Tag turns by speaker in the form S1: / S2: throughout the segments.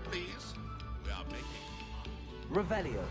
S1: please. We are making...
S2: Revelio.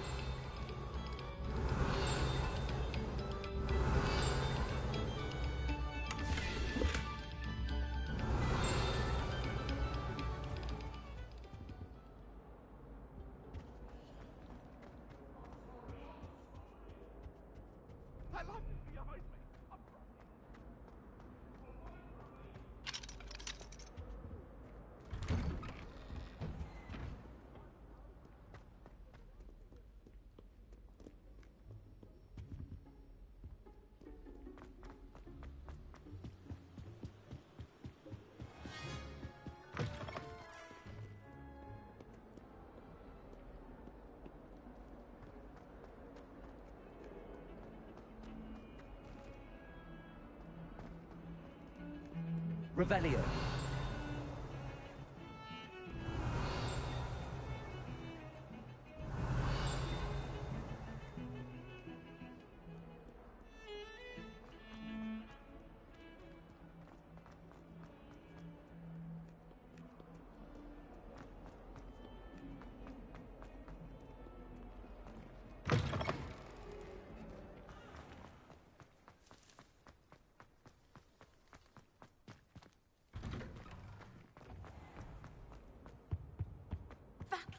S2: Revelio.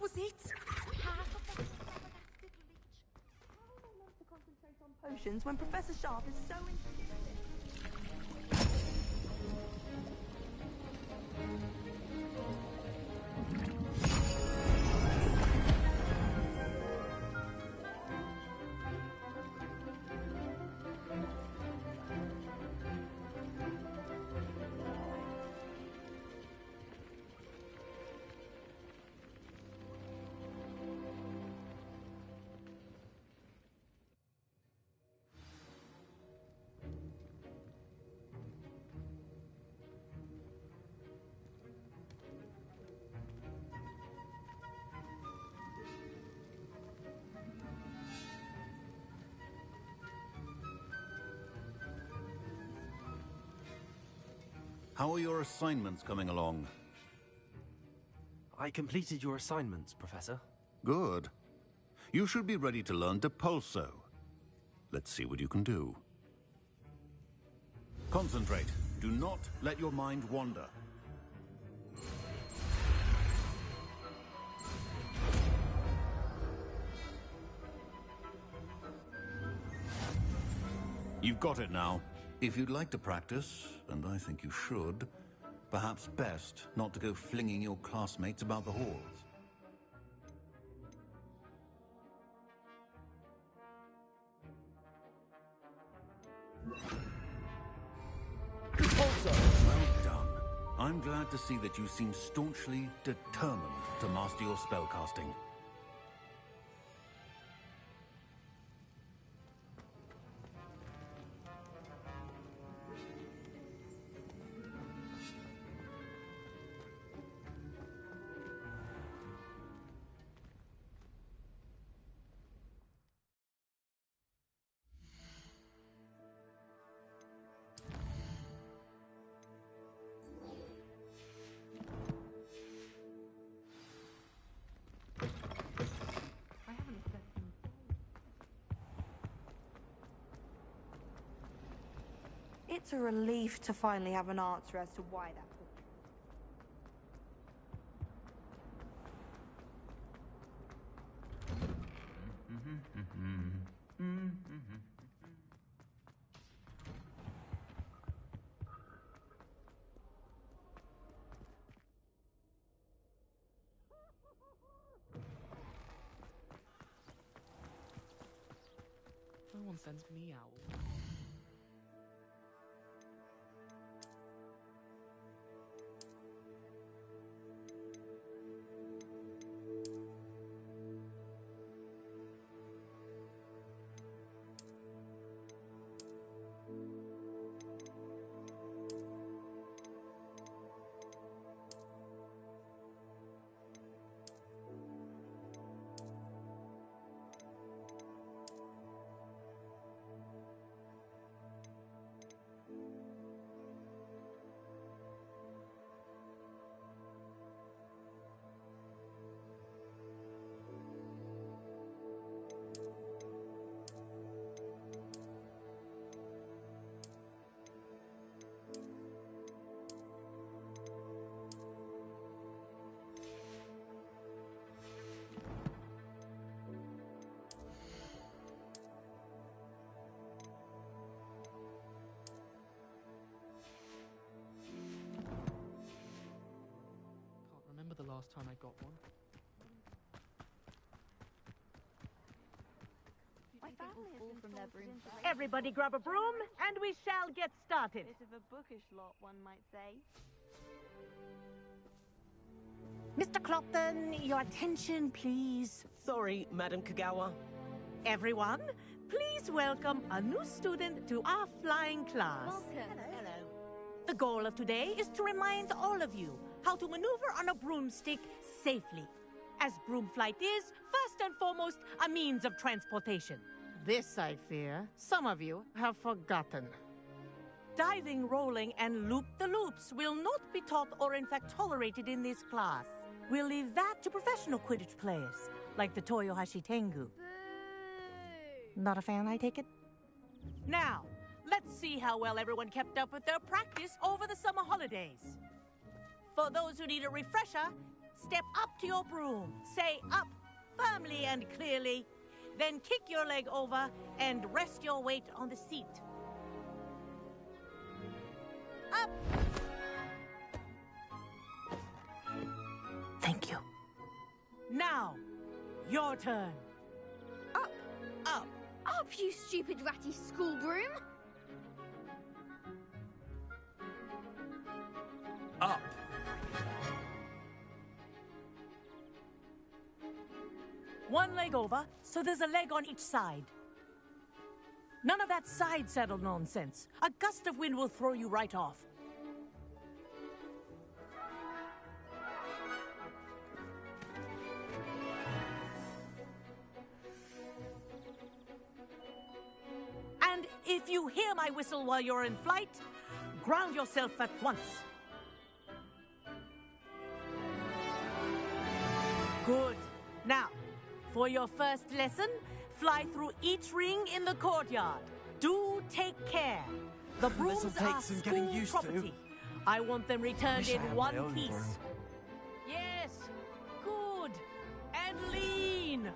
S3: Was it? Half of that flabbergasted leech. How am I meant to concentrate on potions when Professor Sharp is so insistent?
S4: How are your assignments coming along?
S5: I completed your assignments, Professor.
S4: Good. You should be ready to learn Depulso. Let's see what you can do. Concentrate. Do not let your mind wander. You've got it now. If you'd like to practice, and I think you should, perhaps best not to go flinging your classmates about the halls. Well done. I'm glad to see that you seem staunchly determined to master your spellcasting.
S3: It's a relief to finally have an answer as to why that took
S6: No one sends me out. last time I got one.
S3: My family has been from their broom.
S2: Everybody grab a broom, and we shall get started.
S3: Bit of a bookish lot, one might say.
S2: Mr. Clopton, your attention, please.
S7: Sorry, Madam Kagawa.
S2: Everyone, please welcome a new student to our flying class.
S3: Welcome.
S7: Hello.
S2: The goal of today is to remind all of you how to maneuver on a broomstick safely, as broom flight is, first and foremost, a means of transportation. This, I fear, some of you have forgotten. Diving, rolling, and loop-the-loops will not be taught or in fact tolerated in this class. We'll leave that to professional Quidditch players, like the Toyohashi Tengu. Not a fan, I take it? Now, let's see how well everyone kept up with their practice over the summer holidays. For those who need a refresher, step up to your broom, say up firmly and clearly, then kick your leg over and rest your weight on the seat. Up! Thank you. Now, your turn.
S3: Up.
S2: Up.
S3: Up, you stupid ratty school broom.
S5: Up.
S2: One leg over, so there's a leg on each side. None of that side saddle nonsense. A gust of wind will throw you right off. And if you hear my whistle while you're in flight, ground yourself at once. Good. Now, for your first lesson, fly through each ring in the courtyard. Do take care. The brooms
S5: This'll take
S2: are
S5: some getting
S2: school
S5: used to.
S2: property. I want them returned
S5: Wish I
S2: in
S5: had my
S2: one
S5: own
S2: piece.
S5: broom.
S2: Yes. Good. And lean.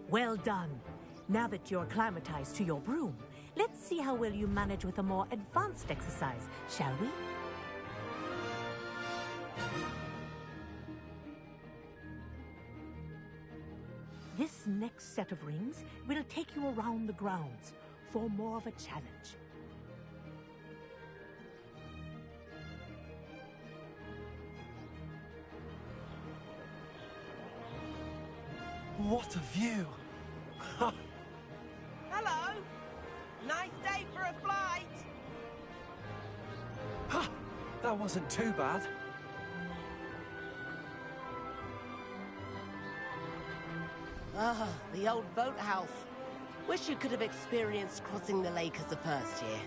S2: Well done. Now that you're acclimatized to your broom, let's see how well you manage with a more advanced exercise, shall we? This next set of rings will take you around the grounds for more of a challenge.
S5: What a view!
S7: Hello. Nice day for a flight.
S5: Ha! That wasn't too bad.
S7: Ah, the old boathouse. Wish you could have experienced crossing the lake as a first year.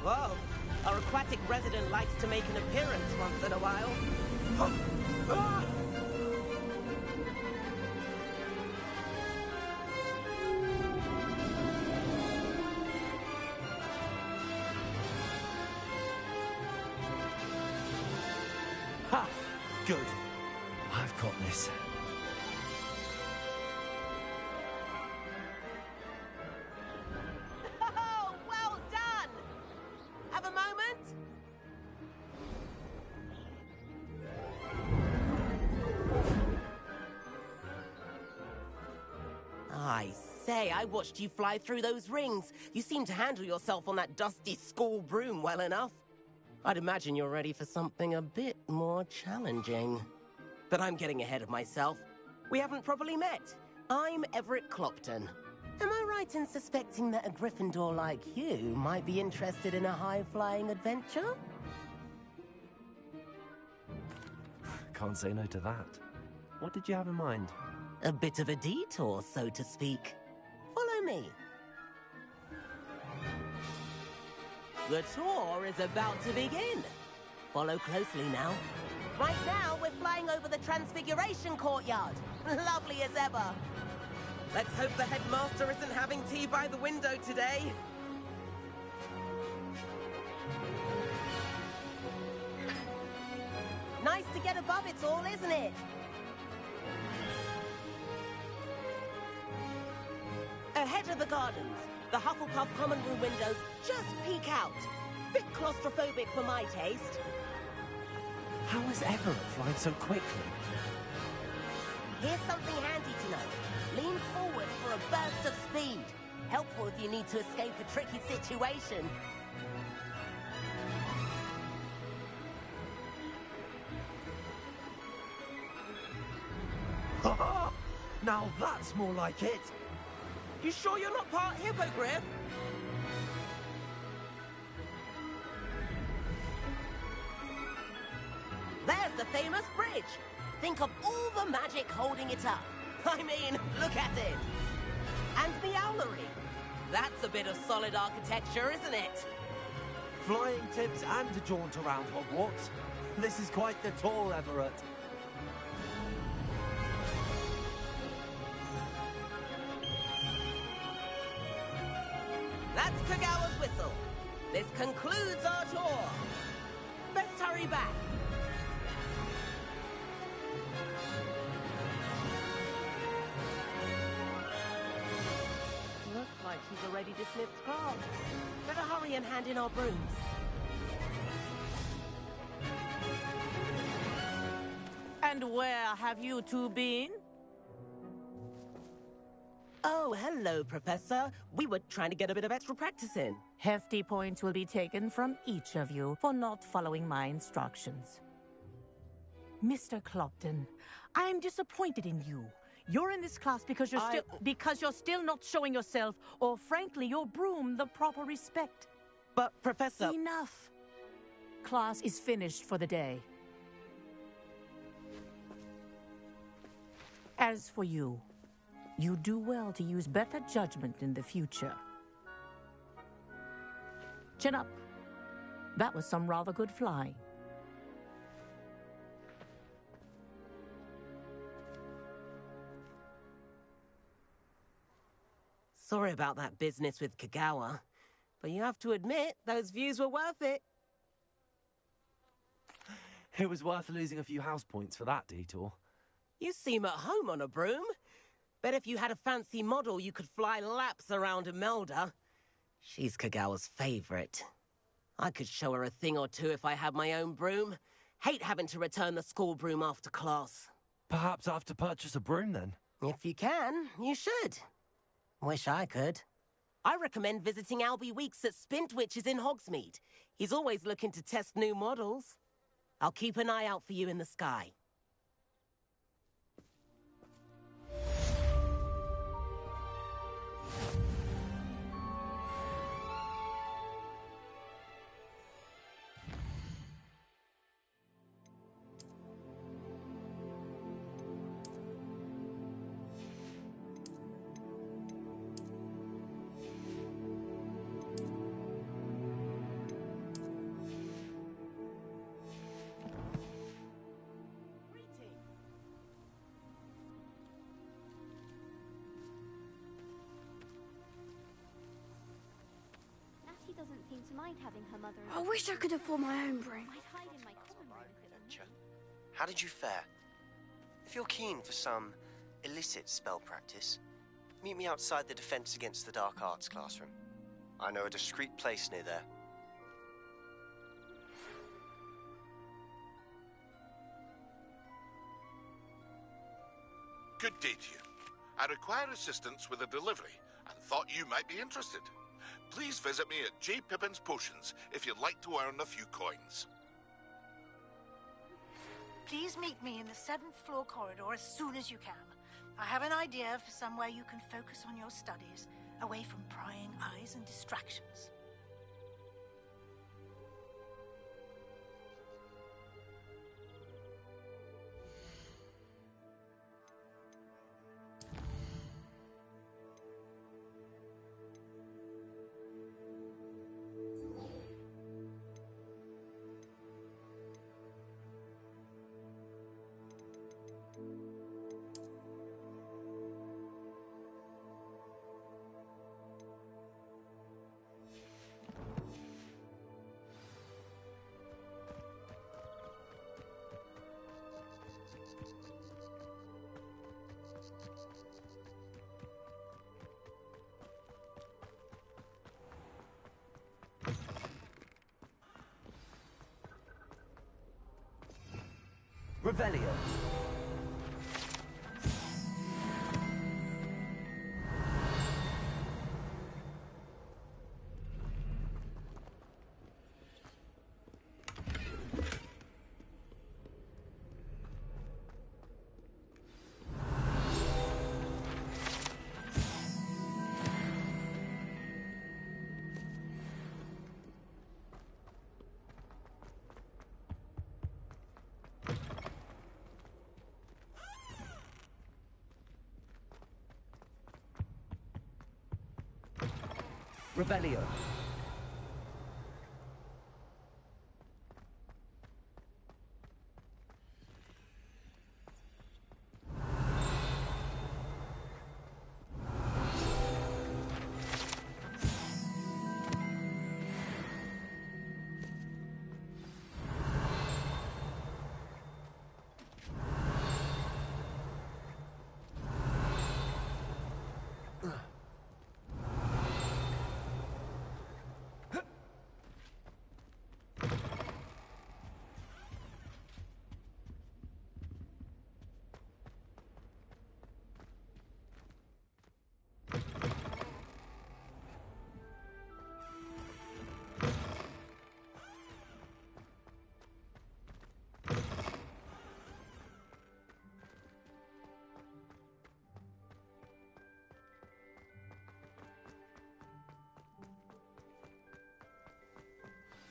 S7: Whoa, our aquatic resident likes to make an appearance once in a while.
S5: Ah! Ha! Good. I've got this.
S7: Oh, well done! Have a moment? I say, I watched you fly through those rings. You seem to handle yourself on that dusty school broom well enough. I'd imagine you're ready for something a bit more challenging. But I'm getting ahead of myself. We haven't properly met. I'm Everett Clopton. Am I right in suspecting that a Gryffindor like you might be interested in a high-flying adventure?
S5: Can't say no to that. What did you have in mind?
S7: A bit of a detour, so to speak. Follow me. The tour is about to begin. Follow closely now. Right now, we're flying over the Transfiguration Courtyard. Lovely as ever. Let's hope the headmaster isn't having tea by the window today. nice to get above it all, isn't it? Ahead of the gardens, the Hufflepuff common room windows just peek out. Bit claustrophobic for my taste.
S5: How is Everett flying so quickly?
S7: Here's something handy to know. Lean forward for a burst of speed. Helpful if you need to escape a tricky situation.
S5: Now that's more like it.
S7: You sure you're not part hippogriff? There's the famous bridge. Think of all the magic holding it up. I mean, look at it. And the owlery. That's a bit of solid architecture, isn't it?
S5: Flying tips and a jaunt around Hogwarts. This is quite the tour, Everett.
S7: That's Kagawa's whistle. This concludes our tour. Best hurry back. Looks like she's already dismissed class. Better hurry and hand in our brooms.
S2: And where have you two been?
S7: Oh, hello, Professor. We were trying to get a bit of extra practice in.
S2: Hefty points will be taken from each of you for not following my instructions. Mr. Clopton, I'm disappointed in you. You're in this class because you're still not showing yourself, or frankly, your broom, the proper respect.
S7: But, Professor...
S2: Enough. Class is finished for the day. As for you, you do well to use better judgment in the future. Chin up. That was some rather good flying.
S7: Sorry about that business with Kagawa, but you have to admit, those views were worth it.
S5: It was worth losing a few house points for that detour.
S7: You seem at home on a broom. Bet if you had a fancy model, you could fly laps around Imelda. She's Kagawa's favorite. I could show her a thing or two if I had my own broom. Hate having to return the school broom after class.
S5: Perhaps I have to purchase a broom then?
S7: If you can, you should. Wish I could. I recommend visiting Albie Weeks at Spintwitches in Hogsmeade. He's always looking to test new models. I'll keep an eye out for you in the sky.
S8: Doesn't seem to mind having her mother.
S9: I wish I could afford my own broom.
S8: I'd hide in my common room if it
S10: Adventure. How did you fare? If you're keen for some illicit spell practice, meet me outside the Defense Against the Dark Arts classroom. I know a discreet place near there.
S1: Good day to you. I require assistance with a delivery and thought you might be interested. Please visit me at J. Pippin's Potions if you'd like to earn a few coins.
S11: Please meet me in the 7th floor corridor as soon as you can. I have an idea for somewhere you can focus on your studies, away from prying eyes and distractions.
S5: Revelio. Revelio.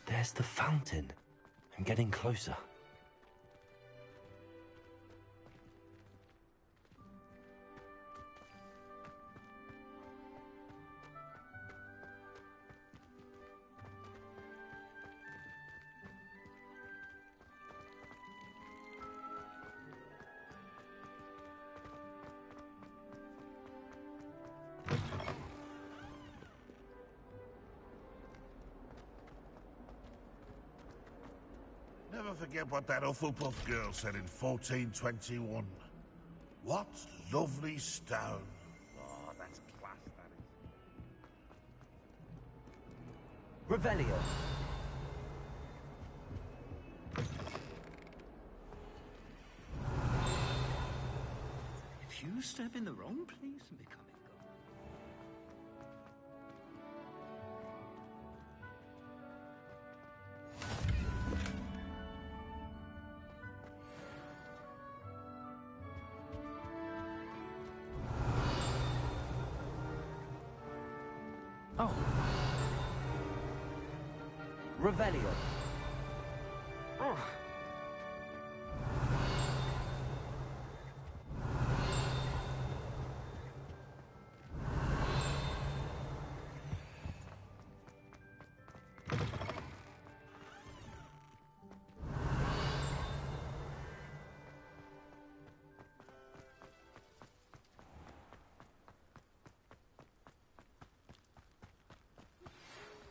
S5: There's the fountain. I'm getting closer.
S1: Never forget what that Hufflepuff girl said in 1421. What lovely stone. Oh, that's class, that is.
S5: Revelio.
S12: If you step in the wrong place and become it.
S5: Oh. Revelio. Oh.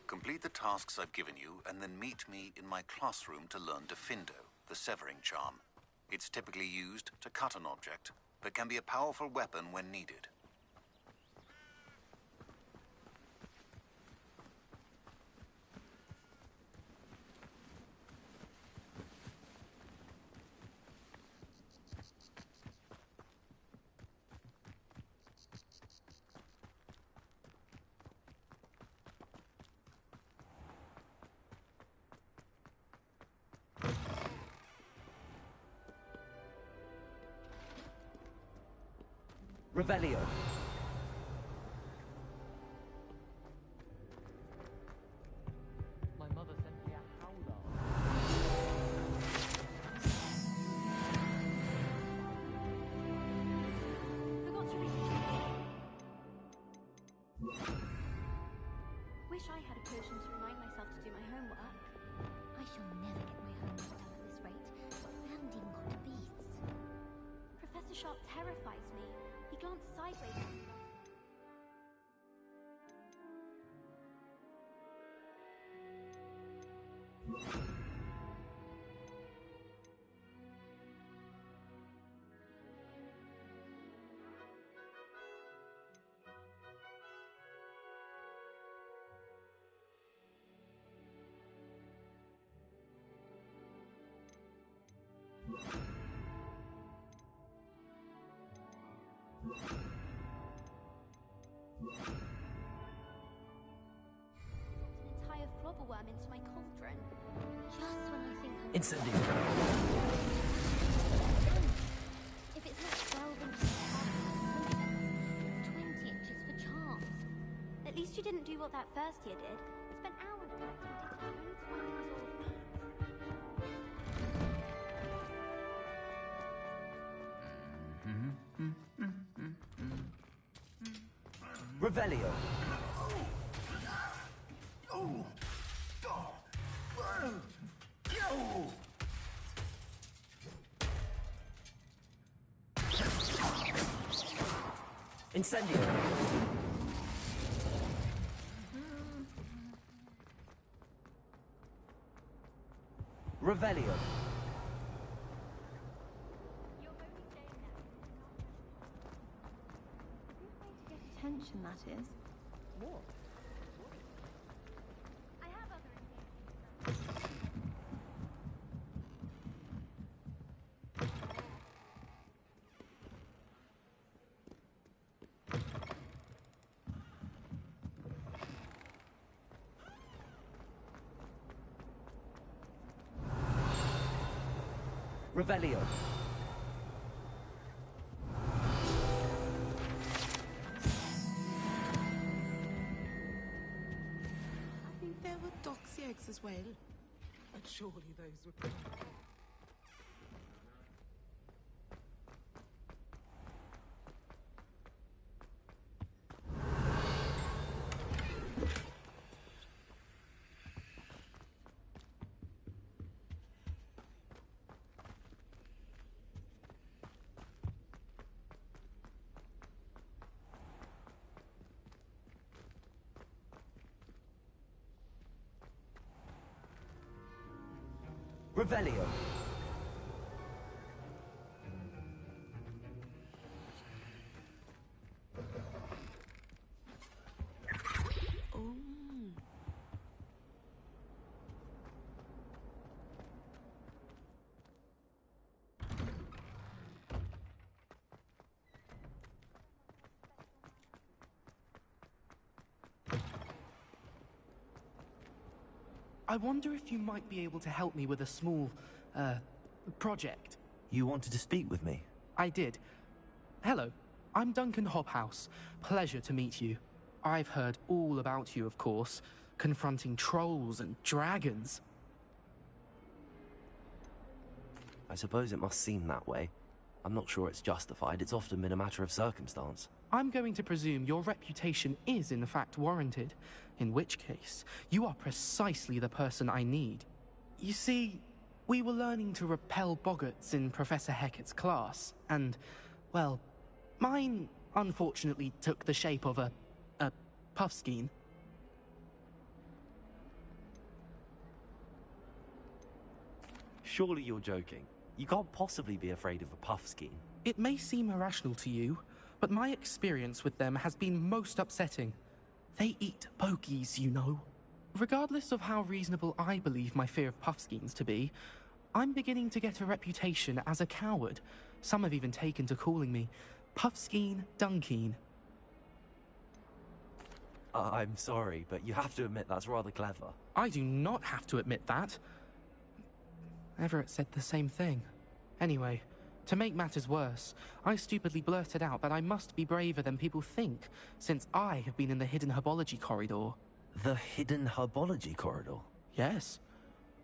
S4: Complete the tasks I've given you, and then meet me in my classroom to learn Defindo, the severing charm. It's typically used to cut an object, but can be a powerful weapon when needed.
S5: Revelio.
S6: My mother sent me a howler.
S8: Forgot to read the Wish I had a potion to remind myself to do my homework.
S13: I shall never get my homework done at this rate. We haven't even got to beasts.
S8: Professor Sharp terrifies me. He glanced sideways at me.
S13: Entire flobberworm into my cauldron. Just when I think I'm...
S5: Incendiary.
S13: If it's not 12 inches for potions, it's 20 inches for charms. At least you didn't do what that first year did. Spent hours collecting tickets only to find the resolve beads.
S5: Revelio. Incendio. Revelio.
S3: Attention, that is. What?
S13: I have other
S5: Revelio.
S6: I think there were doxy eggs as well. But surely those were...
S5: Revelio.
S6: I wonder if you might be able to help me with a small, project.
S5: You wanted to speak with me?
S6: I did. Hello, I'm Duncan Hobhouse. Pleasure to meet you. I've heard all about you, of course, confronting trolls and dragons.
S5: I suppose it must seem that way. I'm not sure it's justified. It's often been a matter of circumstance.
S6: I'm going to presume your reputation is in fact warranted, in which case, you are precisely the person I need. You see, we were learning to repel boggarts in Professor Hecat's class, and, well, mine unfortunately took the shape of a puffskein.
S5: Surely you're joking. You can't possibly be afraid of a puffskein.
S6: It may seem irrational to you, but my experience with them has been most upsetting. They eat bogies, you know. Regardless of how reasonable I believe my fear of puffskeins to be, I'm beginning to get a reputation as a coward. Some have even taken to calling me Puffskein Dunkeen.
S5: I'm sorry, but you have to admit that's rather clever.
S6: I do not have to admit that. Everett said the same thing. Anyway, to make matters worse, I stupidly blurted out that I must be braver than people think, since I have been in the hidden herbology corridor.
S5: The hidden herbology corridor?
S6: Yes.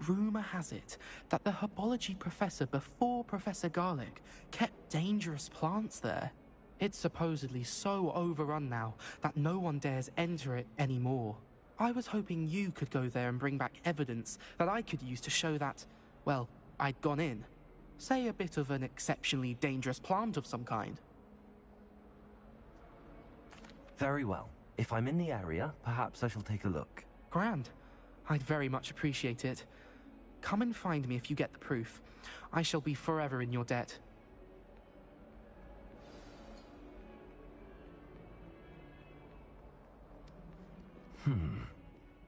S6: Rumor has it that the herbology professor before Professor Garlic kept dangerous plants there. It's supposedly so overrun now that no one dares enter it anymore. I was hoping you could go there and bring back evidence that I could use to show that, well, I'd gone in. Say a bit of an exceptionally dangerous plant of some kind.
S5: Very well. If I'm in the area, perhaps I shall take a look.
S6: Grand. I'd very much appreciate it. Come and find me if you get the proof. I shall be forever in your debt.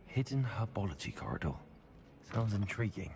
S5: Hidden herbology corridor. Sounds intriguing.